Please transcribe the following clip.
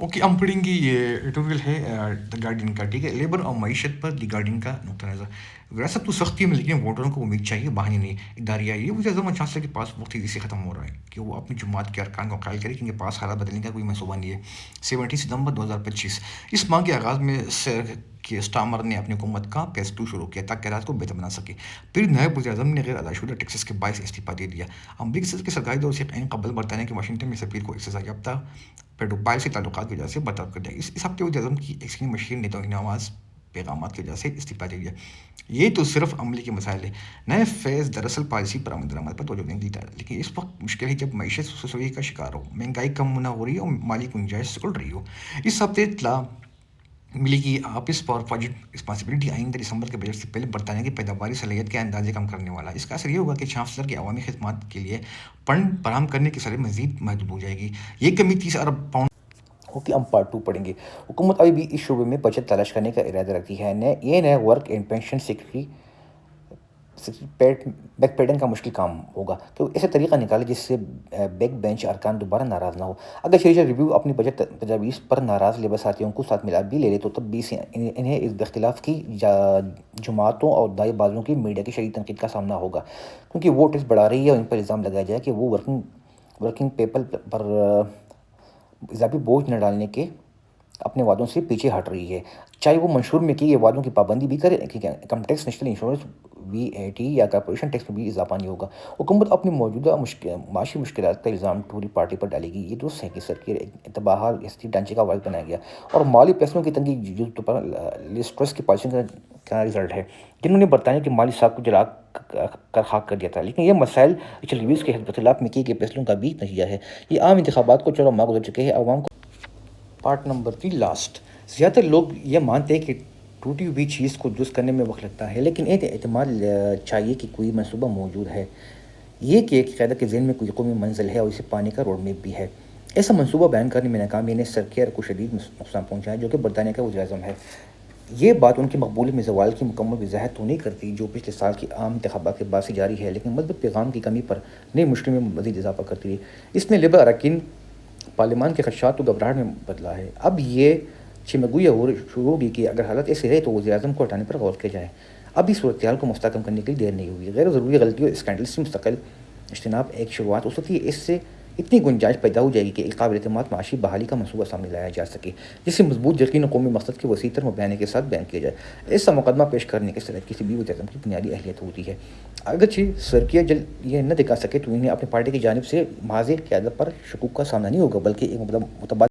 Okay, हम पढ़ेंगे ये एडिटोरियल है द गार्डियन का, ठीक है। लेबर और मईशत पर द गार्डियन का नुक्ता नज़र। विरासत तो सख्ती में, लेकिन वोटरों को उम्मीद चाहिए, बहाने नहीं। इदारिया ये वज़ीर अज़म और चांसलर के पास वक्त तेज़ी से ख़त्म हो रहा है कि वो अपनी जुमात के अरकान को कायल करें कि इनके पास हालात बदलने का कोई मनसूबा नहीं है। 17 सितंबर 2025 इस माह के आगाज़ में सर के स्टामर ने अपनी हुकूमत का फेज़ 2 शुरू किया ताकि रात को बेहतर बना सके। फिर नायब वज़ीर अज़म ने गैर अदाशुदा टैक्सेस के बायस इस्तीफ़ा दे दिया। अमरीकी सदर के सरकारी दौर से ऐन कबल बरतानिया के वाशिंगटन में सफ़ीर को एक सज़ा याफ्ता पेडोफाइल से ताल्लुकात की वजह से बर्ताव कर दिया। इस हफ्ते वज़ीर अज़म की एक मशीर ने तौहीन-ए-आवाज़ पैगामात की वजह से इस्तीफ़ा दे दिया। ये तो सिर्फ अमले के मसाइल है। नए फेज़ दरअसल पॉलिसी पर आमद-दरामद पर तवज्जो देने के लिए था, लेकिन इस वक्त मुश्किल है जब मईशत सुसुई का शिकार हो, महंगाई कम ना हो रही हो और माली गुंजाइश सिकुड़ रही हो। इस हफ्ते इत्तला मिली कि ऑफिस फॉर बजट रिस्पॉन्सिबिलिटी आइंदा दिसंबर के बजट से पहले बरतानिया की पैदावारी सलाहियत के अंदाजे कम करने वाला है। इसका असर ये होगा कि चांसलर की अवामी खिदमात के लिए फंड फराहम करने की सलाहियत मज़ीद महदूद हो जाएगी। ये कमी 30 अरब पाउंड। ओके, हम पार्ट 2 पढ़ेंगे। हुकूमत अभी भी इस शोबे में बचत तलाश करने का इरादा रखती है। ये नया वर्क एंड पेंशन सेक्रेटरी बैक पेडन का मुश्किल काम होगा, तो ऐसा तरीका निकाले जिससे बैक बेंच अरकान दोबारा नाराज़ ना हो। अगर शरीर रिव्यू अपनी बजट तजावीज़ पर नाराज़ लेबर साथियों को साथ मिला भी ले ले, तो तब भी इन्हें इस इख्तिलाफ की जमातों और दाई बाजुओं की मीडिया की शदीद तनकीद का सामना होगा, क्योंकि वो टैक्स बढ़ा रही है और इन पर इल्ज़ाम लगाया जाए कि वो वर्किंग पीपल पर इजाफी बोझ न डालने के अपने वादों से पीछे हट रही है। चाहे वो मंशूर में की गए वादों की पाबंदी भी करे कि income tax, national insurance, VAT या कॉर्पोरेशन टैक्स में भी इजाफा नहीं होगा। हुकूमत अपनी मौजूदा माशी मुश्किलात का इल्ज़ाम टूरी पार्टी पर डालेगी। ये दुरुस्त है कि सरकारी तबाह ढांचे का वायद बनाया गया और माली पैसों की तंगी जरूरतों पर लिस्ट्रस की पॉलिसी का रिजल्ट है, जिन्होंने बरतानिया के माली साहब को जला कर खाक कर दिया था। लेकिन यह मसाइल रिव्यूज़ के खिलाफ में किए गए फैसलों का भी नतीजा है। ये आम इंतखाबात को 14 माह गुजर चुके हैं। अवाम को पार्ट नंबर 3 लास्ट। ज़्यादातर लोग ये मानते हैं कि टूटी हुई चीज़ को दुरुस्त करने में वक्त लगता है, लेकिन एक एतमाद चाहिए कि कोई मनसूबा मौजूद है। ये कि एक क़यादत के ज़हन में कोई कौमी मंजिल है और इसे पाने का रोड मैप भी है। ऐसा मनसूबा बयान करने में नाकामी ने सरकार को शदीद नुकसान पहुँचाया, जो कि बरतानिया का वज़ीर आज़म है। ये बात उनकी मकबूलियत में ज़वाल की मुकम्मल वज़ाहत तो नहीं करती, जो पिछले साल की आम इंतखाबात के बाद से जारी है, लेकिन मतलब पैगाम की कमी पर नई मुश्किल में मज़ीद इजाफा करती है। इसने लेबर अरकान पार्लियामान के खदशात को घबराहट में बदला है। अब ये चिमगुइया शुरू होगी कि अगर हालत ऐसे रहे तो वज़ीर आज़म को हटाने पर गौर किया जाए। अब इस सूरत हाल को मुस्तकम करने के लिए देर नहीं हुई। गैर ज़रूरी गलतियों और स्कैंडल से मुस्तकिल इज्तनाब एक शुरुआत हो सकती है। इससे इतनी गुंजाइश पैदा हो जाएगी कि एक काबिल एतमाद माशी बहाली का मनसूबा सामने लाया जा सके, जिससे मजबूत यकीन और कौमी मकसद के वसीतर मुबैने के साथ बयान किया जाए। ऐसा मुकदमा पेश करने के सलाहियत किसी भी वज़ीर आज़म की बुनियादी अहलियत होती है। अगरचे सरकिया जल्द ये न दिखा सके तो इन्हें अपनी पार्टी की जानिब से माज़ी क़यादत पर शकूक का सामना नहीं होगा, बल्कि एक मुतबादिल